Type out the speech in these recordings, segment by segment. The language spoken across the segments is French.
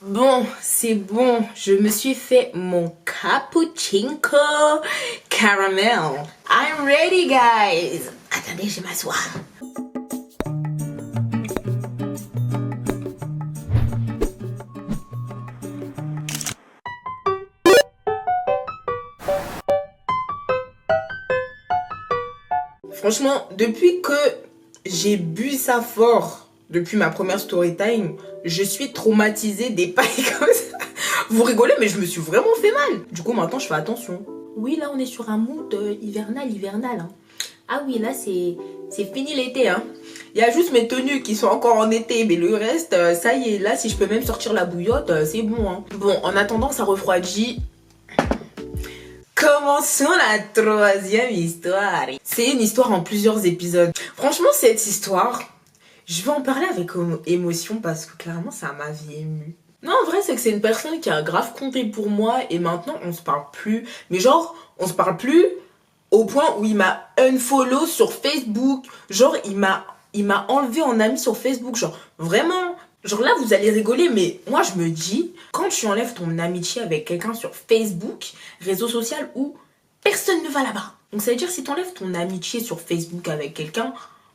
Bon, c'est bon, je me suis fait mon cappuccino caramel. I'm ready, guys. Attendez, je m'assois. Franchement, depuis que j'ai bu ça fort, depuis ma première story time, je suis traumatisée des pailles comme ça. Vous rigolez, mais je me suis vraiment fait mal. Du coup, maintenant, je fais attention. Oui, là, on est sur un mood hivernal. Hein. Ah oui, là, c'est fini l'été. Hein. Il y a juste mes tenues qui sont encore en été, mais le reste, ça y est. Là, si je peux même sortir la bouillotte, c'est bon. Hein. Bon, en attendant, ça refroidit. Commençons la troisième histoire. C'est une histoire en plusieurs épisodes. Franchement, cette histoire, je vais en parler avec émotion parce que clairement, ça m'avait ému. Non, en vrai, c'est que c'est une personne qui a grave compté pour moi et maintenant, on se parle plus. Mais genre, on se parle plus au point où il m'a unfollow sur Facebook. Genre, il m'a enlevé en ami sur Facebook. Genre, vraiment... Genre là, vous allez rigoler, mais moi, je me dis, quand tu enlèves ton amitié avec quelqu'un sur Facebook, réseau social où personne ne va là-bas. Donc ça veut dire, si tu enlèves ton amitié sur Facebook avec quelqu'un,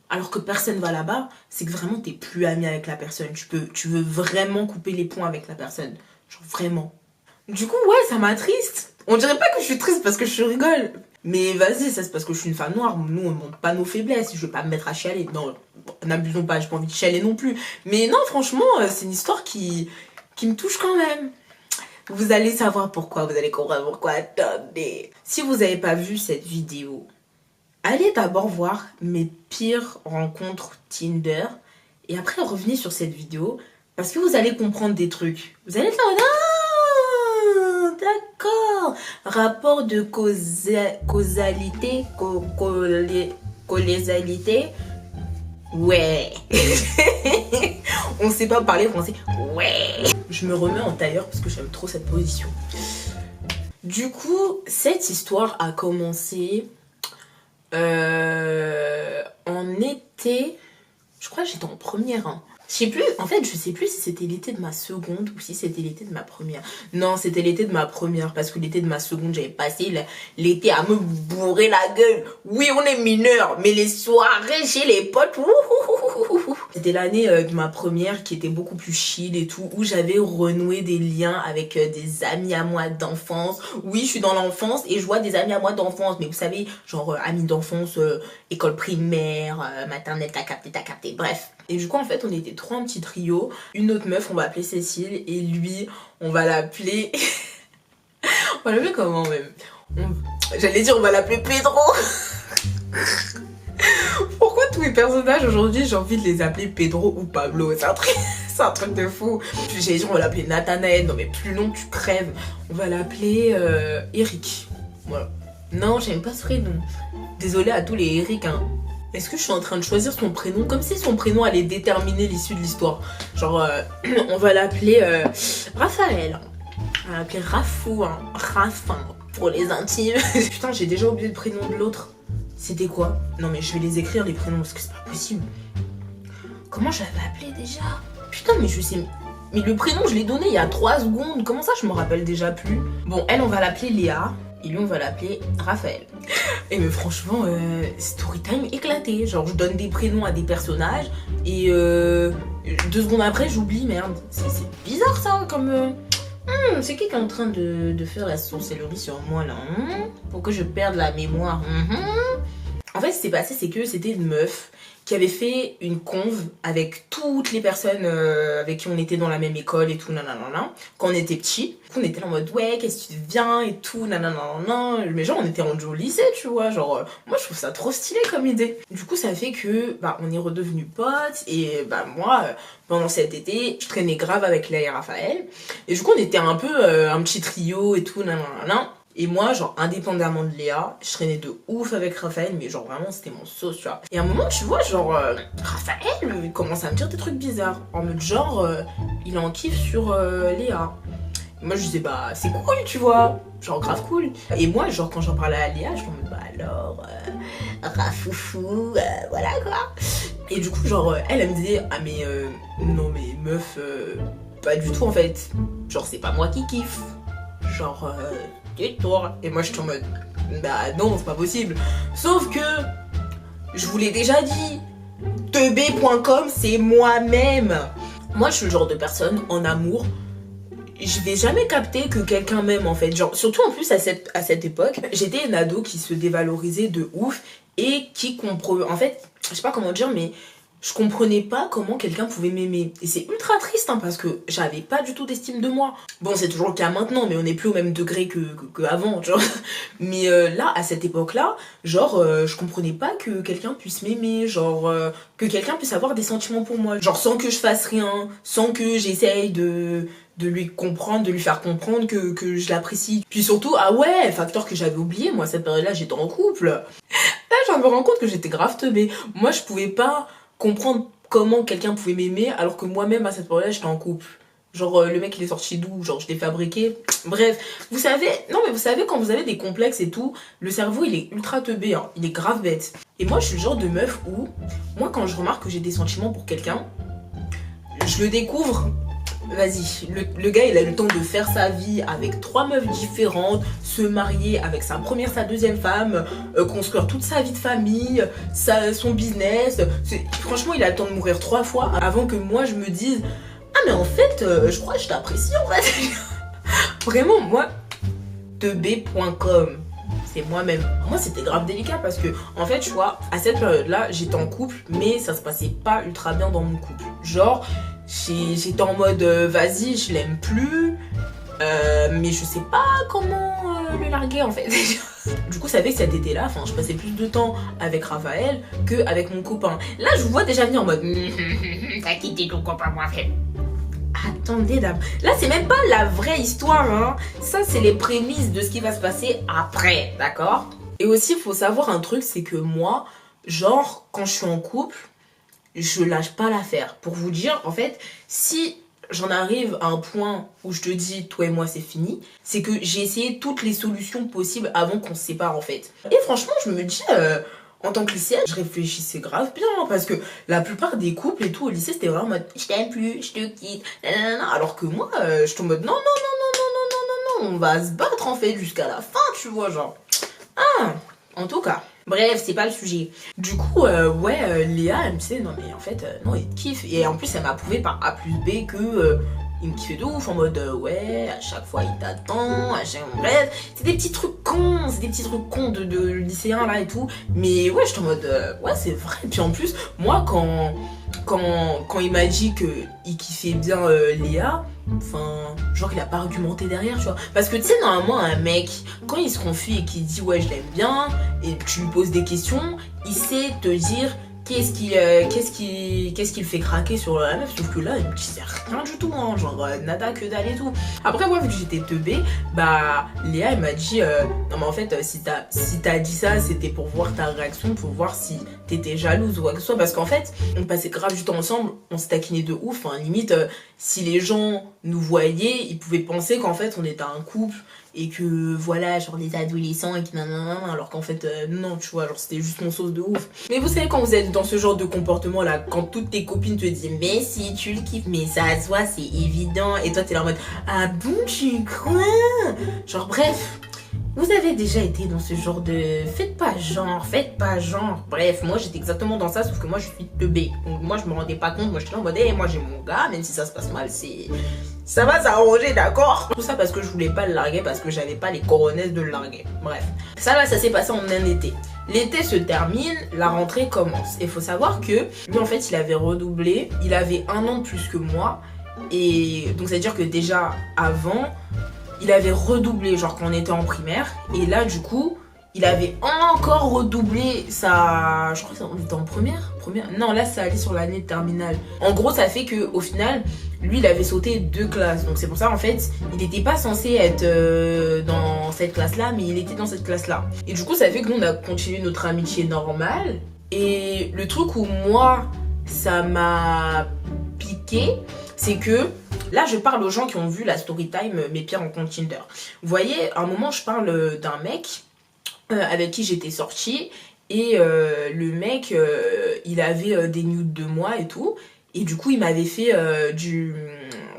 alors que personne va là-bas, c'est que vraiment, t'es plus ami avec la personne. Tu veux vraiment couper les ponts avec la personne. Genre vraiment. Du coup, ouais, ça m'attriste. On dirait pas que je suis triste parce que je rigole. Mais vas-y, ça c'est parce que je suis une femme noire. Nous, on ne montre pas nos faiblesses. Je vais pas me mettre à chialer. Non, n'abusons pas, j'ai pas envie de chialer non plus. Mais non, franchement, c'est une histoire qui me touche quand même. Vous allez savoir pourquoi, vous allez comprendre pourquoi. Attendez. Si vous n'avez pas vu cette vidéo, allez d'abord voir mes pires rencontres Tinder. Et après, revenez sur cette vidéo. Parce que vous allez comprendre des trucs. Vous allez être là, d'accord. Rapport de causalité, causalité. Ouais. On sait pas parler français. Ouais. Je me remets en tailleur parce que j'aime trop cette position. Du coup, cette histoire a commencé en été. Je crois que j'étais en première. Hein. Je sais plus, en fait, je sais plus si c'était l'été de ma seconde ou si c'était l'été de ma première. Non, c'était l'été de ma première parce que l'été de ma seconde, j'avais passé l'été à me bourrer la gueule. Oui, on est mineurs, mais les soirées chez les potes, c'était l'année de ma première qui était beaucoup plus chill et tout, où j'avais renoué des liens avec des amis à moi d'enfance. Oui, je suis dans l'enfance et je vois des amis à moi d'enfance, mais vous savez, genre amis d'enfance, école primaire, maternelle, t'as capté, bref. Et du coup, en fait, on était trois un petit trio. Une autre meuf, on va appeler Cécile, et lui, on va l'appeler... on va l'appeler comment même? J'allais dire, on va l'appeler Pedro. Pourquoi tous mes personnages aujourd'hui, j'ai envie de les appeler Pedro ou Pablo? C'est un truc de fou. J'allais dire, on va l'appeler Nathanaël. Non, mais plus long, tu crèves. On va l'appeler Eric. Voilà. Non, j'aime pas ce prénom. Désolée à tous les Eric, hein. Est-ce que je suis en train de choisir son prénom comme si son prénom allait déterminer l'issue de l'histoire? Genre, on va l'appeler Raphaël. On va l'appeler Rafou, hein. Rafin, pour les intimes. Putain, j'ai déjà oublié le prénom de l'autre. C'était quoi? Non mais je vais les écrire les prénoms parce que c'est pas possible. Comment je l'avais appelé déjà? Putain, mais je sais... Mais le prénom, je l'ai donné il y a 3 secondes. Comment ça, je me rappelle déjà plus? Bon, elle, on va l'appeler Léa. Et lui, on va l'appeler Raphaël. Et mais franchement, storytime éclaté. Genre, je donne des prénoms à des personnages et 2 secondes après, j'oublie, merde. C'est bizarre ça, comme... c'est qui est en train de faire la sorcellerie sur moi, là? Pour que je perde la mémoire. En fait, ce qui s'est passé, c'est que c'était une meuf qui avait fait une conve avec toutes les personnes avec qui on était dans la même école et tout, nanana, quand on était petits. On était là en mode, ouais, qu'est-ce que tu deviens et tout, nanana. Mais genre, on était rendu au lycée, tu vois. Genre, moi, je trouve ça trop stylé comme idée. Du coup, ça fait que, bah, on est redevenus potes. Et, bah, moi, pendant cet été, je traînais grave avec Léa et Raphaël. Et du coup, on était un peu un petit trio et tout, nanana. Et moi, genre, indépendamment de Léa, je traînais de ouf avec Raphaël, mais genre, vraiment, c'était mon sauce, tu vois. Et à un moment, tu vois, genre, Raphaël, il commence à me dire des trucs bizarres. En mode, genre, il en kiffe sur Léa. Et moi, je disais, bah, c'est cool, tu vois. Genre, grave cool. Et moi, genre, quand j'en parlais à Léa, je me disais, bah, alors, Rafoufou, voilà, quoi. Et du coup, genre, elle me disait, ah, mais, non, mais, meuf... pas du tout en fait. Genre c'est pas moi qui kiffe. Genre tais-toi. Et moi je suis en mode bah non c'est pas possible. Sauf que je vous l'ai déjà dit, teubé.com c'est moi-même. Moi je suis le genre de personne en amour, je vais jamais capter que quelqu'un m'aime en fait. Genre surtout en plus à cette époque, j'étais une ado qui se dévalorisait de ouf et qui comprenait, en fait, je sais pas comment dire, mais je comprenais pas comment quelqu'un pouvait m'aimer. Et c'est ultra triste hein, parce que j'avais pas du tout d'estime de moi. Bon, c'est toujours le cas maintenant, mais on n'est plus au même degré que avant, genre. Mais là, à cette époque-là, genre, je comprenais pas que quelqu'un puisse m'aimer, genre, que quelqu'un puisse avoir des sentiments pour moi. Genre, sans que je fasse rien, sans que j'essaye de lui comprendre, de lui faire comprendre que je l'apprécie. Puis surtout, ah ouais, facteur que j'avais oublié, moi, cette période-là, j'étais en couple. Là, je me rends compte que j'étais grave teubée. Moi, je pouvais pas comprendre comment quelqu'un pouvait m'aimer alors que moi-même à cette période-là j'étais en couple. Genre le mec il est sorti d'où, genre je l'ai fabriqué. Bref, vous savez, non mais vous savez quand vous avez des complexes et tout, le cerveau il est ultra teubé, hein, il est grave bête. Et moi je suis le genre de meuf où, moi quand je remarque que j'ai des sentiments pour quelqu'un, je le découvre. Vas-y, le gars il a eu le temps de faire sa vie avec 3 meufs différentes, se marier avec sa première, sa deuxième femme, construire toute sa vie de famille, son business. Franchement il a le temps de mourir 3 fois avant que moi je me dise ah mais en fait je crois que je t'apprécie en fait. Vraiment moi, teubé.com c'est moi-même. Moi c'était grave délicat parce que en fait tu vois à cette période là j'étais en couple mais ça se passait pas ultra bien dans mon couple. Genre j'étais en mode vas-y je l'aime plus mais je sais pas comment le larguer en fait. Du coup ça fait que cet été là je passais plus de temps avec Raphaël que avec mon copain. Là je vous vois déjà venir en mode t'as quitté ton copain moi fait. Attendez dame, là c'est même pas la vraie histoire hein. Ça c'est les prémices de ce qui va se passer après, d'accord? Et aussi il faut savoir un truc, c'est que moi genre quand je suis en couple je lâche pas l'affaire. Pour vous dire, en fait, si j'en arrive à un point où je te dis, toi et moi, c'est fini, c'est que j'ai essayé toutes les solutions possibles avant qu'on se sépare, en fait. Et franchement, je me dis, en tant que lycéenne, je réfléchissais grave bien, hein, parce que la plupart des couples et tout au lycée, c'était vraiment en mode, je t'aime plus, je te quitte, nanana. Alors que moi, je suis en mode, non, non, non, non, non, non, non, non, non, on va se battre, en fait, jusqu'à la fin, tu vois, genre. Ah, en tout cas. Bref, c'est pas le sujet. Du coup, Léa, elle me disait, non mais en fait, non, il te kiffe. Et en plus, elle m'a prouvé par A plus B que il me kiffait de ouf, en mode, ouais, à chaque fois, il t'attend, à chaque... Bref, c'est des petits trucs cons, c'est des petits trucs cons de lycéens, là, et tout. Mais ouais, j'étais en mode, ouais, c'est vrai. Et puis en plus, moi, quand il m'a dit qu'il kiffait bien Léa, enfin, genre il a pas argumenté derrière, tu vois. Parce que tu sais, normalement, un mec, quand il se confie et qu'il dit ouais, je l'aime bien, et tu lui poses des questions, il sait te dire qu'est-ce qu'il fait craquer sur la meuf. Sauf que là, il me disait rien du tout, hein, genre nada que dalle et tout. Après, moi, vu que j'étais teubée, bah, Léa, elle m'a dit non, mais en fait, si t'as dit ça, c'était pour voir ta réaction, pour voir si t'étais jalouse ou quoi que ce soit. Parce qu'en fait, on passait grave du temps ensemble, on se taquinait de ouf, hein, limite, si les gens nous voyaient, ils pouvaient penser qu'en fait, on était un couple et que voilà, genre les adolescents et que nanana, alors qu'en fait non, tu vois, genre c'était juste mon sauce de ouf. Mais vous savez, quand vous êtes dans ce genre de comportement là, quand toutes tes copines te disent mais si tu le kiffes, mais ça se voit, c'est évident, et toi t'es là en mode ah bon, tu crois? Genre bref, vous avez déjà été dans ce genre de faites pas genre. Bref, moi j'étais exactement dans ça, sauf que moi je suis teubée. Donc moi je me rendais pas compte, moi j'étais là en mode hey, moi j'ai mon gars, même si ça se passe mal, ça va s'arranger, d'accord? Tout ça parce que je voulais pas le larguer, parce que j'avais pas les coronesses de le larguer. Bref, ça là, ça s'est passé en un été. L'été se termine, la rentrée commence. Et faut savoir que lui en fait il avait redoublé, il avait 1 an de plus que moi. Et donc c'est à dire que déjà avant, il avait redoublé, genre quand on était en primaire. Et là du coup, il avait encore redoublé sa... Je crois qu'on était en première. Non, là ça allait sur l'année de terminale. En gros, ça fait que au final, lui il avait sauté 2 classes. Donc c'est pour ça en fait, il n'était pas censé être dans cette classe-là, mais il était dans cette classe-là. Et du coup, ça fait que nous on a continué notre amitié normale. Et le truc où moi, ça m'a piqué, c'est que là je parle aux gens qui ont vu la story time mes pires rencontres Tinder. Vous voyez, à un moment je parle d'un mec avec qui j'étais sortie, et le mec il avait des nudes de moi et tout, et du coup il m'avait fait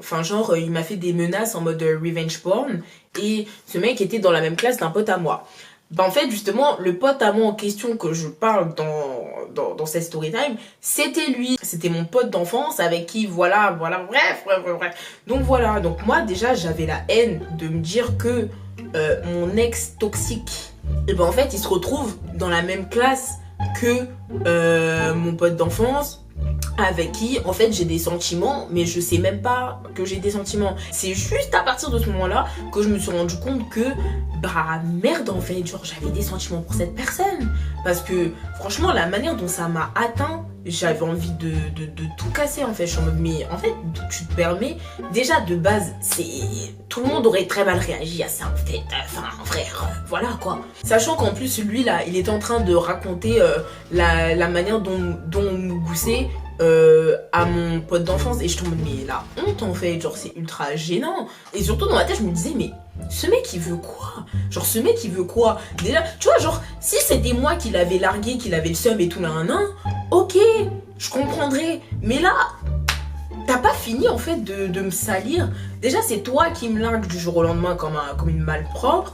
Enfin genre il m'a fait des menaces en mode revenge porn. Et ce mec était dans la même classe d'un pote à moi. Bah en fait justement le pote à moi en question que je parle dans cette story time, c'était lui, c'était mon pote d'enfance avec qui voilà, bref. Donc voilà, donc moi déjà j'avais la haine de me dire que mon ex toxique, et ben en fait il se retrouve dans la même classe que mon pote d'enfance, avec qui en fait j'ai des sentiments, mais je sais même pas que j'ai des sentiments. C'est juste à partir de ce moment là que je me suis rendu compte que bah merde en fait, genre j'avais des sentiments pour cette personne, parce que franchement la manière dont ça m'a atteint, j'avais envie de tout casser en fait. Je suis en mode mais en fait tu te permets, déjà de base c'est tout le monde aurait très mal réagi à ça en fait, enfin frère, voilà quoi. Sachant qu'en plus lui là il était en train de raconter la manière dont on nous goussait à mon pote d'enfance, et je tombe mais la honte en fait, genre c'est ultra gênant. Et surtout dans ma tête je me disais mais ce mec il veut quoi, genre ce mec il veut quoi déjà, tu vois, genre si c'était moi qui l'avais largué, qui l'avait le seum et tout là, ok je comprendrais, mais là t'as pas fini en fait de me salir. Déjà c'est toi qui me largue du jour au lendemain comme une malpropre.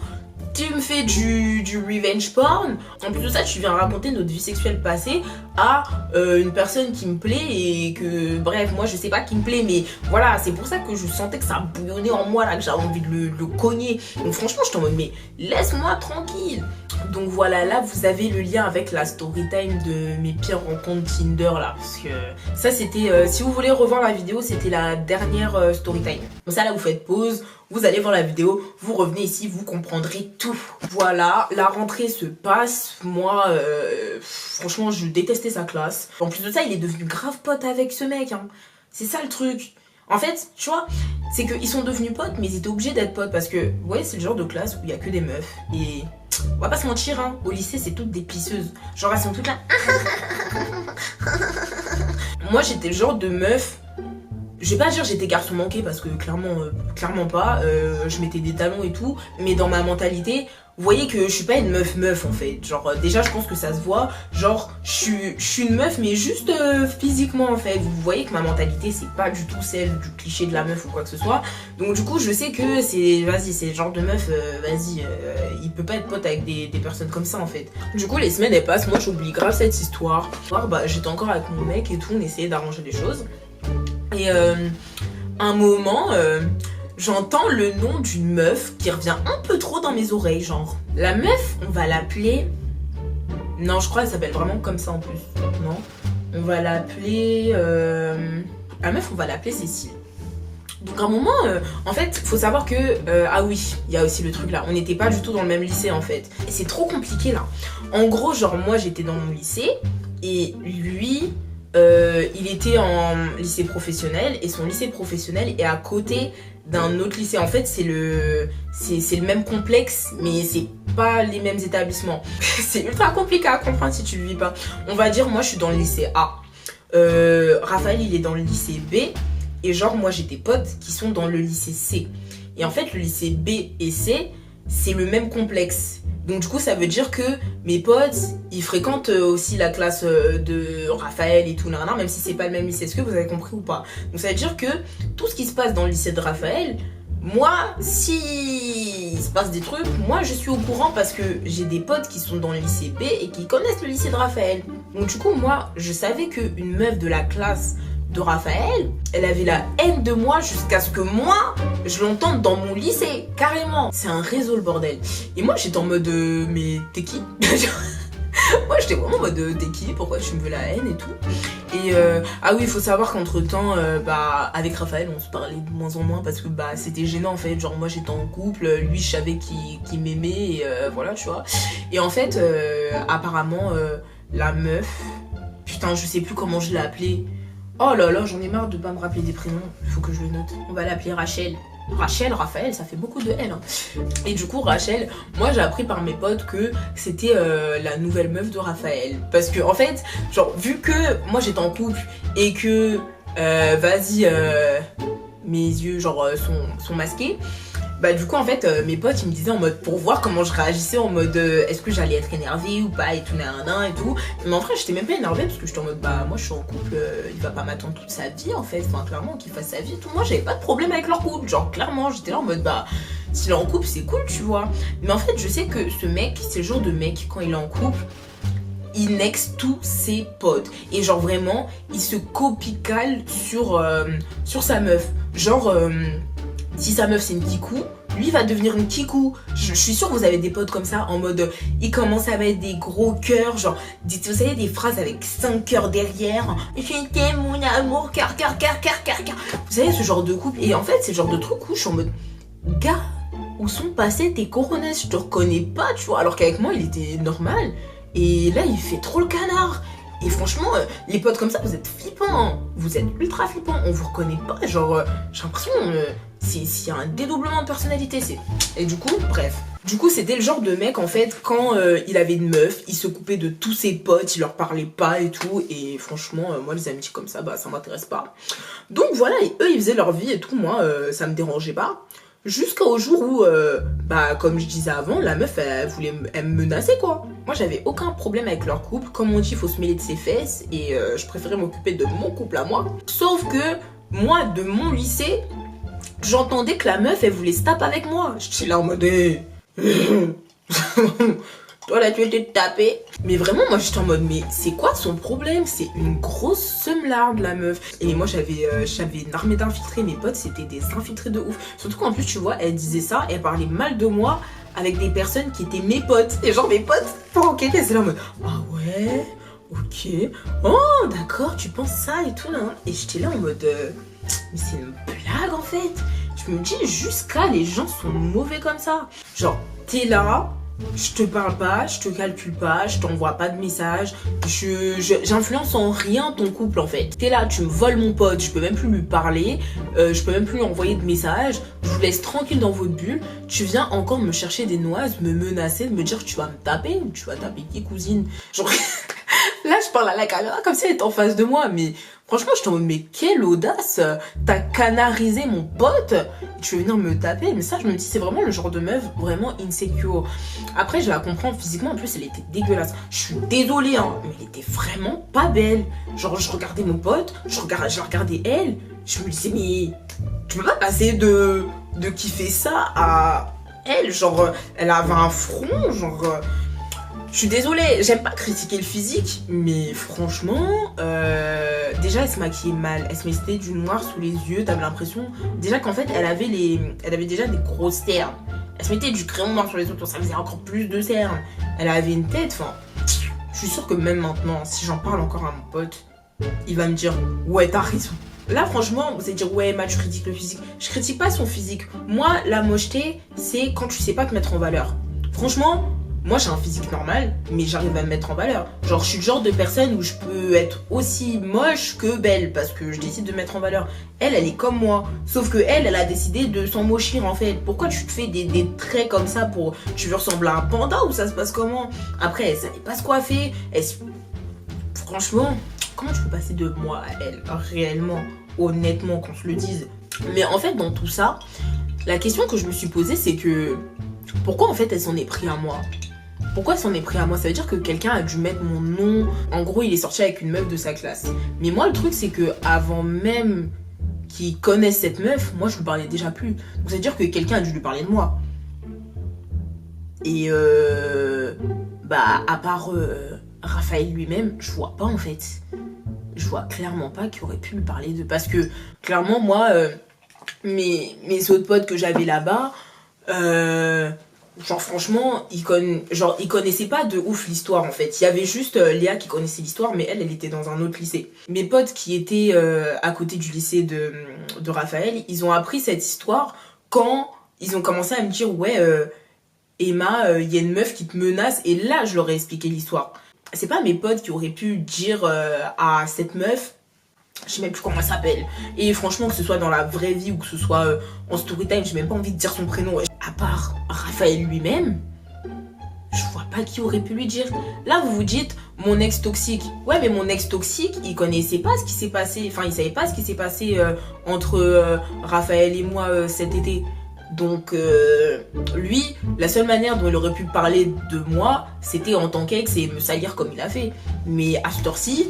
Tu me fais du revenge porn. En plus de ça, tu viens raconter notre vie sexuelle passée à une personne qui me plaît et que, bref, moi je sais pas qui me plaît, mais voilà, c'est pour ça que je sentais que ça bouillonnait en moi là, que j'avais envie de le cogner. Donc franchement, je t'en mode, mais laisse-moi tranquille. Donc voilà, là vous avez le lien avec la story time de mes pires rencontres Tinder là, parce que ça c'était, si vous voulez revoir la vidéo, c'était la dernière story time. Donc ça là vous faites pause, vous allez voir la vidéo, vous revenez ici, vous comprendrez tout. Voilà, la rentrée se passe, moi franchement je détestais sa classe. En plus de ça il est devenu grave pote avec ce mec, hein. C'est ça le truc. En fait, tu vois, c'est qu'ils sont devenus potes, mais ils étaient obligés d'être potes parce que, ouais, c'est le genre de classe où il y a que des meufs. Et on va pas se mentir, hein, au lycée, c'est toutes des pisseuses. Genre, elles sont toutes là. Moi, j'étais le genre de meuf. Je vais pas dire j'étais garçon manqué parce que clairement pas. Je mettais des talons et tout. Mais dans ma mentalité, vous voyez que je suis pas une meuf en fait. Genre déjà je pense que ça se voit. Genre je suis une meuf mais juste physiquement en fait. Vous voyez que ma mentalité c'est pas du tout celle du cliché de la meuf ou quoi que ce soit. Donc du coup je sais que c'est le genre de meuf, il peut pas être pote avec des personnes comme ça en fait. Du coup les semaines elles passent, moi j'oublie grave cette histoire. Bah j'étais encore avec mon mec et tout, on essayait d'arranger les choses. Et un moment, j'entends le nom d'une meuf qui revient un peu trop dans mes oreilles, genre. La meuf, on va l'appeler... Non, je crois qu'elle s'appelle vraiment comme ça en plus. Non. On va l'appeler... La meuf, on va l'appeler Cécile. Donc à un moment, en fait, faut savoir que... ah oui, il y a aussi le truc là. On n'était pas du tout dans le même lycée en fait. Et c'est trop compliqué là. En gros, genre moi, j'étais dans mon lycée. Et lui... il était en lycée professionnel et son lycée professionnel est à côté d'un autre lycée. En fait c'est le même complexe mais c'est pas les mêmes établissements. C'est ultra compliqué à comprendre si tu le vis pas. On va dire moi je suis dans le lycée A, Raphaël il est dans le lycée B et genre moi j'ai des potes qui sont dans le lycée C. Et en fait le lycée B et C c'est le même complexe. Donc du coup ça veut dire que mes potes ils fréquentent aussi la classe de Raphaël et tout, même si c'est pas le même lycée. Est-ce que vous avez compris ou pas? Donc ça veut dire que tout ce qui se passe dans le lycée de Raphaël, moi si il se passe des trucs, moi je suis au courant parce que j'ai des potes qui sont dans le lycée B et qui connaissent le lycée de Raphaël. Donc du coup moi je savais qu'une meuf de la classe de Raphaël, elle avait la haine de moi jusqu'à ce que moi, je l'entende dans mon lycée, carrément. C'est un réseau le bordel. Et moi j'étais en mode, mais t'es qui? Moi j'étais vraiment en mode, t'es qui? Pourquoi tu me veux la haine et tout? Et ah oui, il faut savoir qu'entre temps, avec Raphaël, on se parlait de moins en moins parce que c'était gênant en fait. Genre moi j'étais en couple, lui je savais qu'il m'aimait et voilà, tu vois. Et en fait, apparemment, la meuf, putain, je sais plus comment je l'ai appelée. Oh là là, j'en ai marre de pas me rappeler des prénoms, il faut que je le note. On va l'appeler Rachel. Rachel, Raphaël, ça fait beaucoup de L. Hein. Et du coup, Rachel, moi j'ai appris par mes potes que c'était la nouvelle meuf de Raphaël. Parce que en fait, genre, vu que moi j'étais en couple et que, mes yeux, genre, sont masqués, Bah du coup en fait mes potes ils me disaient en mode pour voir comment je réagissais en mode est-ce que j'allais être énervée ou pas et tout nanana et tout. Mais en vrai j'étais même pas énervée parce que j'étais en mode bah moi je suis en couple, il va pas m'attendre toute sa vie en fait, enfin clairement qu'il fasse sa vie et tout. Moi j'avais pas de problème avec leur couple, genre clairement j'étais là en mode bah s'il est en couple c'est cool tu vois. Mais en fait je sais que ce mec c'est le genre de mec quand il est en couple il nexe tous ses potes et genre vraiment il se copie-cale sur sa meuf. Genre si sa meuf c'est une kikou, lui va devenir une kikou. Je suis sûre que vous avez des potes comme ça en mode il commence à mettre des gros cœurs, genre vous savez des phrases avec 5 cœurs derrière. Je t'aime mon amour, cœur. Vous savez ce genre de couple et en fait c'est le genre de truc où je suis en mode gars où sont passés tes coronets, je te reconnais pas tu vois alors qu'avec moi il était normal et là il fait trop le canard. Et franchement, les potes comme ça, vous êtes flippants, hein. Vous êtes ultra flippants, on vous reconnaît pas, genre, j'ai l'impression, s'il y a un dédoublement de personnalité, c'est... Et du coup, bref. Du coup, c'était le genre de mec, en fait, quand il avait une meuf, il se coupait de tous ses potes, il leur parlait pas et tout, et franchement, moi, les amitiés comme ça, bah, ça m'intéresse pas. Donc voilà, et eux, ils faisaient leur vie et tout, moi, ça me dérangeait pas. Jusqu'au jour où, bah, comme je disais avant, la meuf, elle me menaçait, quoi. Moi, j'avais aucun problème avec leur couple. Comme on dit, il faut se mêler de ses fesses. Et je préférais m'occuper de mon couple à moi. Sauf que, moi, de mon lycée, j'entendais que la meuf, elle voulais se taper avec moi. J'étais là en mode... Toi là tu étais tapé. Mais vraiment moi j'étais en mode mais c'est quoi son problème? C'est une grosse seumlarde la meuf. Et moi j'avais une armée d'infiltrés. Mes potes c'était des infiltrés de ouf. Surtout qu'en plus tu vois elle disait ça, elle parlait mal de moi avec des personnes qui étaient mes potes. Et genre mes potes pour enquêter c'est là en mode ah ouais ok oh d'accord tu penses ça et tout là. Et j'étais là en mode mais c'est une blague en fait. Je me dis jusqu'à les gens sont mauvais comme ça. Genre t'es là, je te parle pas, je te calcule pas, je t'envoie pas de message, j'influence en rien ton couple en fait. T'es là, tu me voles mon pote, je peux même plus lui parler, je peux même plus lui envoyer de message, je vous laisse tranquille dans votre bulle, tu viens encore me chercher des noises, me menacer, de me dire que tu vas me taper ou tu vas taper qui cousine. Genre là je parle à la caméra comme si elle était en face de moi mais franchement je t'en mode mais quelle audace, t'as canarisé mon pote, tu veux venir me taper. Mais ça je me dis c'est vraiment le genre de meuf vraiment insecure. Après je la comprends physiquement, en plus elle était dégueulasse. Je suis désolée hein, mais elle était vraiment pas belle. Genre je regardais mon pote, je la regardais elle, je me disais mais tu peux pas passer de kiffer ça à elle. Genre elle avait un front, genre... Je suis désolée, j'aime pas critiquer le physique, mais franchement, déjà elle se maquillait mal, elle se mettait du noir sous les yeux, t'avais l'impression déjà qu'en fait elle avait déjà des grosses cernes. Elle se mettait du crayon noir sur les yeux, ça faisait encore plus de cernes. Elle avait une tête, enfin, je suis sûre que même maintenant, si j'en parle encore à mon pote, il va me dire ouais t'as raison. Là franchement, vous allez dire ouais Matt tu critiques le physique. Je critique pas son physique. Moi la mocheté, c'est quand tu sais pas te mettre en valeur. Franchement, moi j'ai un physique normal, mais j'arrive à me mettre en valeur. Genre je suis le genre de personne où je peux être aussi moche que belle, parce que je décide de me mettre en valeur. Elle est comme moi, sauf que elle a décidé de s'en mochir en fait. Pourquoi tu te fais des traits comme ça pour... Tu veux ressembler à un panda ou ça se passe comment? Après elle savait pas se coiffer, franchement, comment tu peux passer de moi à elle? Réellement, honnêtement, qu'on se le dise. Mais en fait dans tout ça, la question que je me suis posée c'est que... Pourquoi en fait elle s'en est pris à moi? Pourquoi s'en est pris à moi? Ça veut dire que quelqu'un a dû mettre mon nom. En gros, il est sorti avec une meuf de sa classe. Mais moi, le truc, c'est que avant même qu'il connaisse cette meuf, moi, je lui parlais déjà plus. Donc, ça veut dire que quelqu'un a dû lui parler de moi. Et bah, à part Raphaël lui-même, je vois pas en fait. Je vois clairement pas qu'il aurait pu lui parler de. Parce que clairement, moi, mes autres potes que j'avais là-bas. Genre franchement ils connaissaient pas de ouf l'histoire en fait. Il y avait juste Léa qui connaissait l'histoire, mais elle était dans un autre lycée. Mes potes qui étaient à côté du lycée de Raphaël, ils ont appris cette histoire quand ils ont commencé à me dire ouais Emma, il y a une meuf qui te menace. Et là je leur ai expliqué l'histoire. C'est pas mes potes qui auraient pu dire à cette meuf, je sais même plus comment elle s'appelle. Et franchement, que ce soit dans la vraie vie ou que ce soit en story time, j'ai même pas envie de dire son prénom. À part Raphaël lui-même, je vois pas qui aurait pu lui dire. Là, vous vous dites, mon ex toxique. Ouais, mais mon ex toxique, il connaissait pas ce qui s'est passé. Enfin, il savait pas ce qui s'est passé entre Raphaël et moi cet été. Donc lui, la seule manière dont il aurait pu parler de moi, c'était en tant qu'ex et me salir comme il a fait. Mais à cette heure-ci,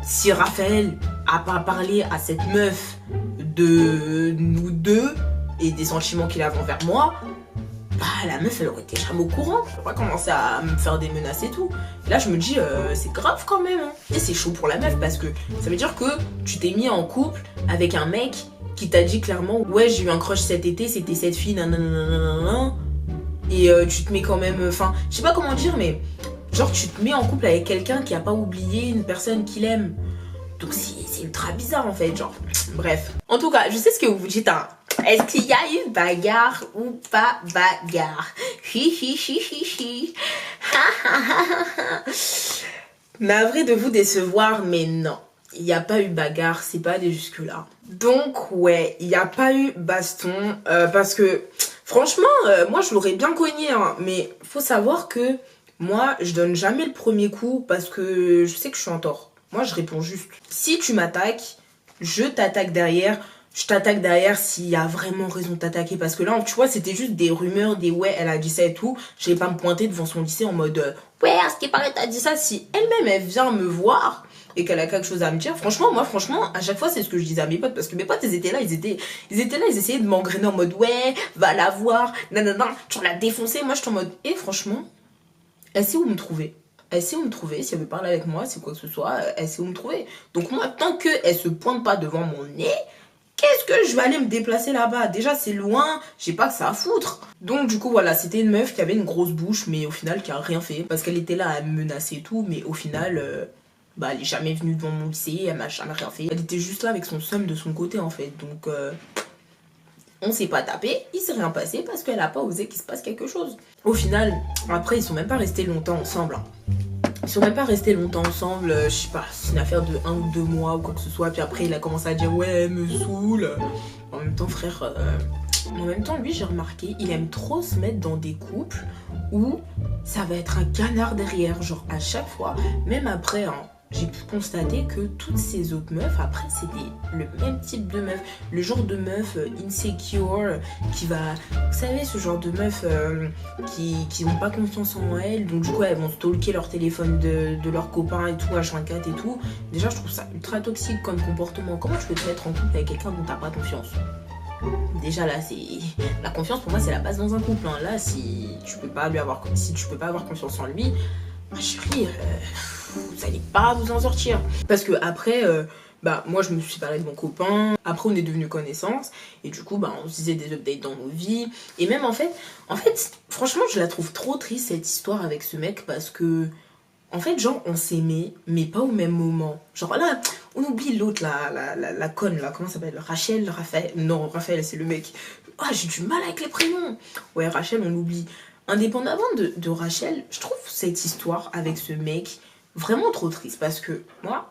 si Raphaël a pas parlé à cette meuf de nous deux et des sentiments qu'il avait envers moi, bah la meuf elle aurait été jamais au courant. Elle aurait pas commencé à me faire des menaces et tout. Et là je me dis c'est grave quand même. Hein. Et c'est chaud pour la meuf parce que ça veut dire que tu t'es mis en couple avec un mec qui t'a dit clairement ouais j'ai eu un crush cet été, c'était cette fille nanana. Et tu te mets quand même, enfin je sais pas comment dire mais genre tu te mets en couple avec quelqu'un qui a pas oublié une personne qu'il aime. Donc c'est ultra bizarre en fait, genre bref. En tout cas je sais ce que vous vous dites hein. Est-ce qu'il y a eu bagarre ou pas bagarre? Hi hi hi hi hi. Navré de vous décevoir, mais non. Il n'y a pas eu bagarre, c'est pas allé jusque là. Donc ouais, il n'y a pas eu baston. Parce que franchement, moi je l'aurais bien cogné. Hein, mais faut savoir que moi je donne jamais le premier coup parce que je sais que je suis en tort. Moi je réponds juste. Si tu m'attaques, je t'attaque derrière. Je t'attaque derrière s'il y a vraiment raison de t'attaquer. Parce que là, tu vois, c'était juste des rumeurs, des ouais, elle a dit ça et tout. Je vais pas me pointer devant son lycée en mode ouais, à ce qui paraît, t'as dit ça. Si elle-même, elle vient me voir et qu'elle a quelque chose à me dire, franchement, moi, franchement, à chaque fois, c'est ce que je disais à mes potes. Parce que mes potes, ils étaient là, ils essayaient de m'engrainer en mode ouais, va la voir, nanana, tu l'as défoncé. Moi, je suis en mode, et franchement, elle sait où me trouver. Elle sait où me trouver, si elle veut parler avec moi, c'est quoi que ce soit, elle sait où me trouver. Donc moi, tant qu'elle se pointe pas devant mon nez, qu'est-ce que je vais aller me déplacer là-bas? Déjà, c'est loin, j'ai pas que ça à foutre. Donc, du coup, voilà, c'était une meuf qui avait une grosse bouche, mais au final, qui a rien fait. Parce qu'elle était là à me menacer et tout, mais au final, bah, elle est jamais venue devant mon lycée, elle m'a jamais rien fait. Elle était juste là avec son seum de son côté, en fait. Donc, on s'est pas tapé, il s'est rien passé parce qu'elle a pas osé qu'il se passe quelque chose. Au final, après, ils sont même pas restés longtemps ensemble. Hein. Ils sont même pas restés longtemps ensemble, je sais pas, c'est une affaire de 1 ou 2 mois ou quoi que ce soit. Puis après, il a commencé à dire ouais, elle me saoule. En même temps, frère, en même temps, lui, j'ai remarqué, il aime trop se mettre dans des couples où ça va être un canard derrière. Genre, à chaque fois, même après, hein, j'ai pu constater que toutes ces autres meufs, après, c'était le même type de meuf. Le genre de meuf insecure qui va... Vous savez, ce genre de meuf qui n'ont pas confiance en elles. Donc, du coup, elles vont stalker leur téléphone de leurs copains et tout, H24 et tout. Déjà, je trouve ça ultra toxique comme comportement. Comment tu peux te mettre en couple avec quelqu'un dont t'as pas confiance? Déjà là, c'est la confiance pour moi, c'est la base dans un couple. Hein. Là, si tu peux pas avoir confiance en lui, ma chérie, vous allez pas vous en sortir. Parce que après, bah moi je me suis séparée de mon copain. Après on est devenus connaissances et du coup bah on se disait des updates dans nos vies. Et même en fait, franchement je la trouve trop triste cette histoire avec ce mec parce que en fait, genre, on s'aimait, mais pas au même moment. Genre là, on oublie l'autre, la conne, là, comment ça s'appelle? Rachel, Raphaël. Non, Raphaël, c'est le mec. Ah, j'ai du mal avec les prénoms. Ouais, Rachel, on l'oublie. Indépendamment de Rachel, je trouve cette histoire avec ce mec vraiment trop triste. Parce que moi,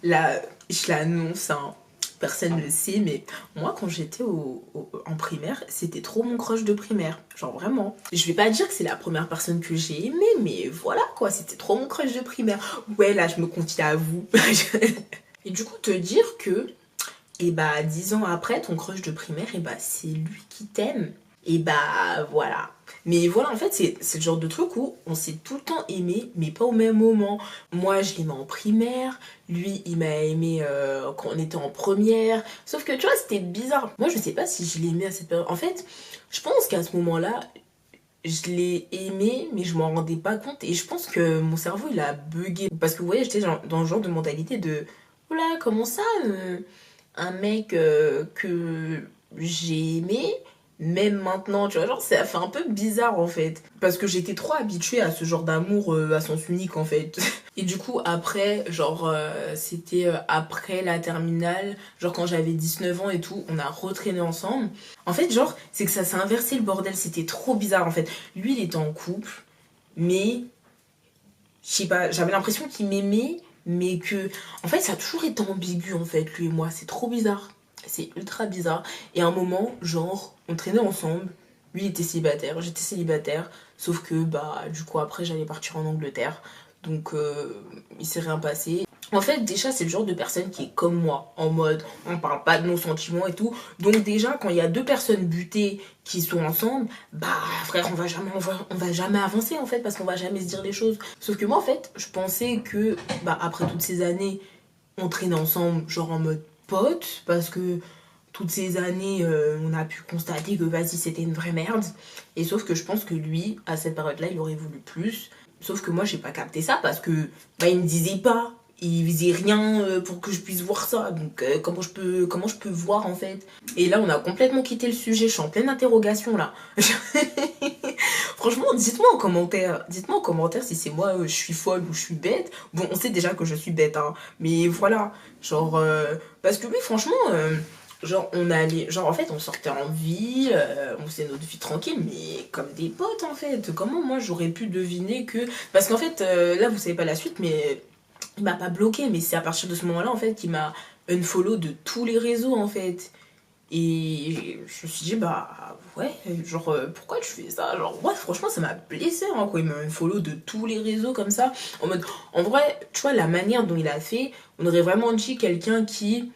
là, je l'annonce, hein, personne ne le sait, mais moi, quand j'étais en primaire, c'était trop mon crush de primaire. Genre vraiment. Je vais pas dire que c'est la première personne que j'ai aimée, mais voilà quoi, c'était trop mon crush de primaire. Ouais, là, je me confie à vous. Et du coup, te dire que, et bah, 10 ans après, ton crush de primaire, et bah, c'est lui qui t'aime. Et bah, voilà. Mais voilà, en fait, c'est le genre de truc où on s'est tout le temps aimé, mais pas au même moment. Moi, je l'aimais en primaire, lui, il m'a aimé quand on était en première. Sauf que, tu vois, c'était bizarre. Moi, je sais pas si je l'aimais à cette période. En fait, je pense qu'à ce moment-là, je l'ai aimé, mais je m'en rendais pas compte. Et je pense que mon cerveau, il a bugué. Parce que, vous voyez, j'étais dans le genre de mentalité de... Oula, comment ça, un mec que j'ai aimé... Même maintenant, tu vois, genre, ça fait un peu bizarre, en fait. Parce que j'étais trop habituée à ce genre d'amour à sens unique, en fait. Et du coup, après, genre, c'était après la terminale, genre quand j'avais 19 ans et tout, on a retraîné ensemble. En fait, genre, c'est que ça s'est inversé le bordel, c'était trop bizarre, en fait. Lui, il était en couple, mais, je sais pas, j'avais l'impression qu'il m'aimait, mais que... En fait, ça a toujours été ambigu, en fait, lui et moi, c'est trop bizarre. C'est ultra bizarre. Et à un moment, genre, on traînait ensemble. Lui, il était célibataire, j'étais célibataire. Sauf que, bah, du coup, après, j'allais partir en Angleterre. Donc, il s'est rien passé. En fait, déjà, c'est le genre de personne qui est comme moi, en mode, on parle pas de nos sentiments et tout. Donc déjà, quand il y a deux personnes butées qui sont ensemble, bah frère, on va jamais avancer en fait, parce qu'on va jamais se dire les choses. Sauf que moi, en fait, je pensais que, bah après toutes ces années, on traînait ensemble, genre en mode pote, parce que toutes ces années, on a pu constater que vas-y, c'était une vraie merde. Et sauf que je pense que lui, à cette période-là, il aurait voulu plus. Sauf que moi, j'ai pas capté ça parce que, bah, il me disait pas. Il faisait rien pour que je puisse voir ça. Donc, comment je peux voir en fait? Et là, on a complètement quitté le sujet. Je suis en pleine interrogation là. Franchement, dites-moi en commentaire. Dites-moi en commentaire si c'est moi, je suis folle ou je suis bête. Bon, on sait déjà que je suis bête, hein. Mais voilà. Genre, parce que lui, franchement. Genre, on allait. Genre, en fait, on sortait en ville, on faisait notre vie tranquille, mais comme des potes, en fait. Comment moi, j'aurais pu deviner que. Parce qu'en fait, là, vous savez pas la suite, mais. Il m'a pas bloqué, mais c'est à partir de ce moment-là, en fait, qu'il m'a unfollow de tous les réseaux, en fait. Et je me suis dit, bah, ouais, genre, pourquoi tu fais ça? Genre, ouais, franchement, ça m'a blessé, hein, quoi. Il m'a unfollow de tous les réseaux, comme ça. En mode, en vrai, tu vois, la manière dont il a fait, on aurait vraiment dit quelqu'un qui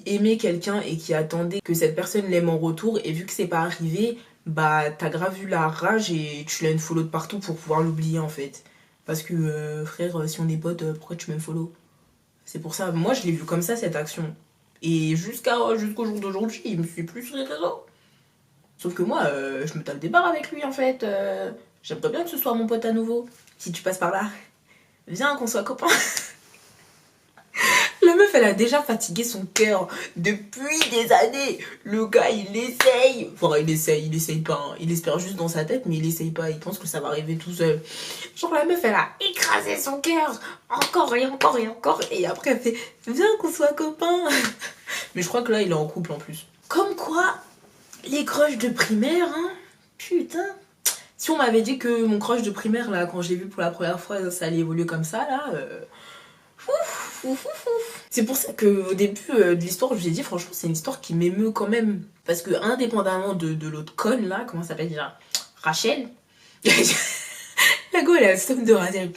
aimait quelqu'un et qui attendait que cette personne l'aime en retour, et vu que c'est pas arrivé, bah t'as grave eu la rage et tu l'as une follow de partout pour pouvoir l'oublier en fait. Parce que frère, si on est potes, pourquoi tu m'unfollow? C'est pour ça, moi je l'ai vu comme ça cette action. Et jusqu'au jour d'aujourd'hui, il me suit plus sur les réseaux. Sauf que moi, je me tape des barres avec lui en fait. J'aimerais bien que ce soit mon pote à nouveau. Si tu passes par là, viens qu'on soit copains. La meuf, elle a déjà fatigué son cœur depuis des années. Le gars, il essaye. Enfin, il essaye pas. Hein. Il espère juste dans sa tête, mais il essaye pas. Il pense que ça va arriver tout seul. Genre, la meuf, elle a écrasé son cœur. Encore et encore et encore. Et après, elle fait, viens qu'on soit copains. Mais je crois que là, il est en couple en plus. Comme quoi, les crushs de primaire, hein. Putain. Si on m'avait dit que mon crush de primaire, là, quand je l'ai vu pour la première fois, ça allait évoluer comme ça, là... C'est pour ça qu'au début de l'histoire, je vous ai dit, franchement, c'est une histoire qui m'émeut quand même. Parce que, indépendamment de l'autre conne là, comment ça s'appelle déjà? Rachel. La go, elle a le somme de Rachel.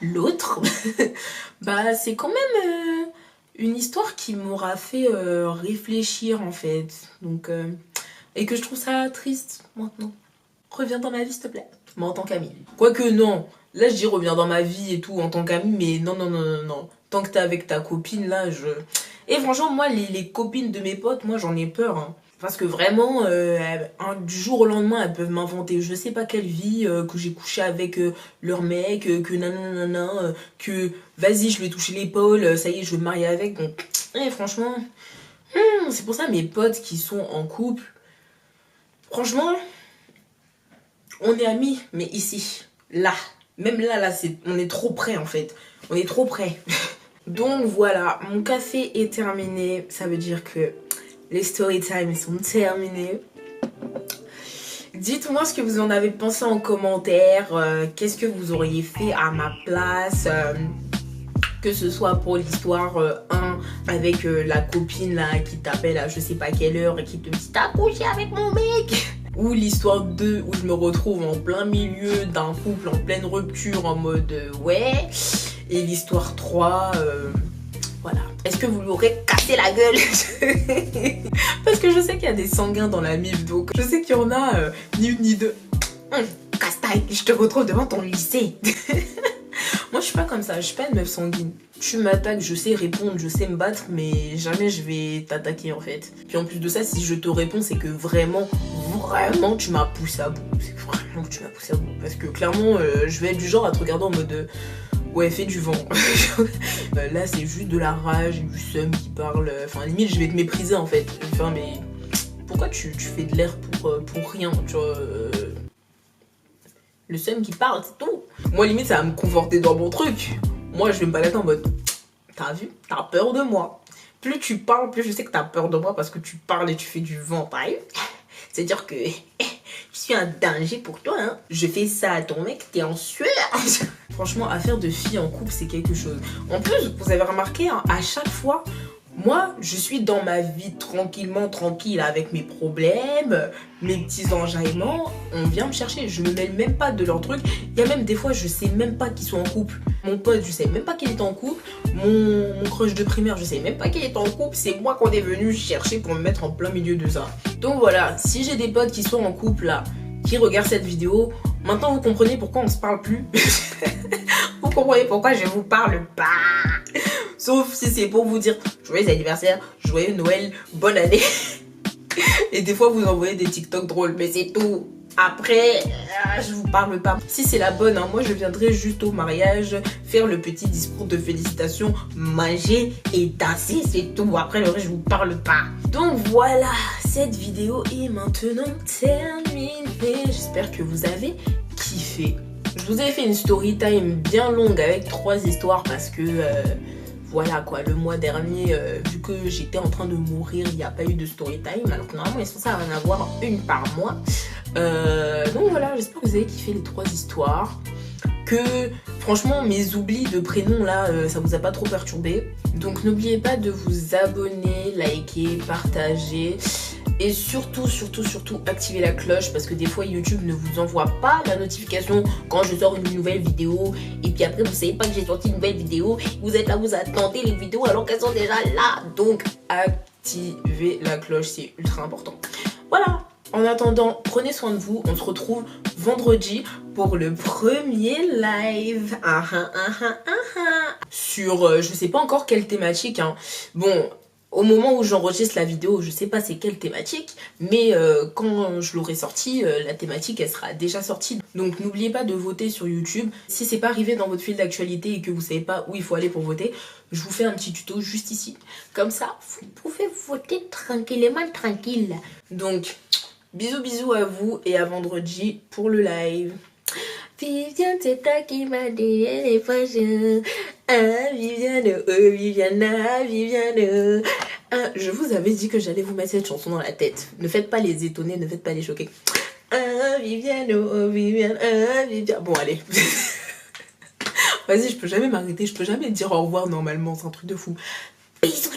L'autre, bah, c'est quand même une histoire qui m'aura fait réfléchir en fait. Donc, et que je trouve ça triste maintenant. Reviens dans ma vie, s'il te plaît. Mais en tant qu'amie. Quoique, non. Là, je dis reviens dans ma vie et tout en tant qu'amie, mais non, non, non, non, non. Tant que t'es avec ta copine, là, je... Et franchement, moi, les copines de mes potes, moi, j'en ai peur, hein. Parce que vraiment, du jour au lendemain, elles peuvent m'inventer je sais pas quelle vie, que j'ai couché avec leur mec, que nanana, que vas-y, je vais toucher l'épaule, ça y est, je vais me marier avec. Donc, franchement, c'est pour ça mes potes qui sont en couple, franchement, on est amis, mais ici, là, même là, on est trop près en fait. On est trop près. Donc voilà, mon café est terminé. Ça veut dire que les story time sont terminés. Dites-moi ce que vous en avez pensé en commentaire. Qu'est-ce que vous auriez fait à ma place que ce soit pour l'histoire 1 avec la copine là qui t'appelle à je sais pas quelle heure et qui te dit t'as couché avec mon mec, ou l'histoire 2 où je me retrouve en plein milieu d'un couple en pleine rupture en mode ouais, et l'histoire 3 voilà. Est-ce que vous lui aurez cassé la gueule? Parce que je sais qu'il y a des sanguins dans la mif, donc je sais qu'il y en a ni une ni deux. Castaille, je te retrouve devant ton lycée. Moi je suis pas comme ça, je suis pas une meuf sanguine. Tu m'attaques, je sais répondre, je sais me battre, mais jamais je vais t'attaquer en fait. Puis en plus de ça, si je te réponds, c'est que vraiment tu m'as poussé à bout. C'est vraiment que tu m'as poussé à bout. Parce que clairement, je vais être du genre à te regarder en mode ouais, fais du vent. Là c'est juste de la rage, du seum qui parle. Enfin limite je vais te mépriser en fait. Enfin mais pourquoi tu fais de l'air pour rien, tu vois le seum qui parle, c'est tout. Moi limite ça va me conforter dans mon truc. Moi je vais me balader en mode t'as vu, t'as peur de moi. Plus tu parles, plus je sais que t'as peur de moi parce que tu parles et tu fais du vent, t'arrives. C'est-à-dire que je suis un danger pour toi, hein. Je fais ça à ton mec, t'es en sueur. Franchement, affaire de fille en couple, c'est quelque chose. En plus, vous avez remarqué, hein, à chaque fois, Moi, je suis dans ma vie tranquille avec mes problèmes, mes petits enjaillements. On vient me chercher, je me mêle même pas de leur truc. Il y a même des fois, je sais même pas qu'ils sont en couple. Mon pote, je sais même pas qu'il est en couple. Mon crush de primaire, je sais même pas qu'il est en couple. C'est moi qu'on est venu chercher pour me mettre en plein milieu de ça. Donc voilà, si j'ai des potes qui sont en couple là, qui regardent cette vidéo, maintenant vous comprenez pourquoi on se parle plus. Vous comprenez pourquoi je vous parle pas. Sauf si c'est pour vous dire joyeux anniversaire, joyeux Noël, bonne année. Et des fois vous envoyez des TikTok drôles, mais c'est tout. Après, je vous parle pas. Si c'est la bonne, hein, moi je viendrai juste au mariage, faire le petit discours de félicitations, manger et danser, c'est tout. Après le reste, je vous parle pas. Donc voilà, cette vidéo est maintenant terminée. J'espère que vous avez kiffé. Je vous ai fait une story time bien longue avec 3 histoires parce que... voilà quoi, le mois dernier, vu que j'étais en train de mourir, il n'y a pas eu de story time. Alors que normalement, ils sont censés en avoir une par mois. Donc voilà, j'espère que vous avez kiffé les 3 histoires. Que franchement, mes oublis de prénoms là, ça vous a pas trop perturbé. Donc n'oubliez pas de vous abonner, liker, partager. Et surtout, activez la cloche parce que des fois YouTube ne vous envoie pas la notification quand je sors une nouvelle vidéo. Et puis après, vous savez pas que j'ai sorti une nouvelle vidéo. Vous êtes là, vous attendez les vidéos alors qu'elles sont déjà là. Donc, activez la cloche, c'est ultra important. Voilà. En attendant, prenez soin de vous. On se retrouve vendredi pour le premier live. Sur, je sais pas encore quelle thématique. Hein. Bon... Au moment où j'enregistre la vidéo, je sais pas c'est quelle thématique, mais quand je l'aurai sortie, la thématique elle sera déjà sortie. Donc n'oubliez pas de voter sur YouTube. Si c'est pas arrivé dans votre fil d'actualité et que vous savez pas où il faut aller pour voter, je vous fais un petit tuto juste ici. Comme ça, vous pouvez voter tranquillement, tranquille. Donc, bisous à vous et à vendredi pour le live. Viviane, c'est toi qui m'a dit les prochains. Ah, Viviane, oh Viviane. Ah, je vous avais dit que j'allais vous mettre cette chanson dans la tête. Ne faites pas les étonner, ne faites pas les choquer. Ah, Viviane, oh Viviane, ah, Viviane. Bon, allez. Vas-y, je peux jamais m'arrêter, je peux jamais dire au revoir normalement, c'est un truc de fou. Bisous.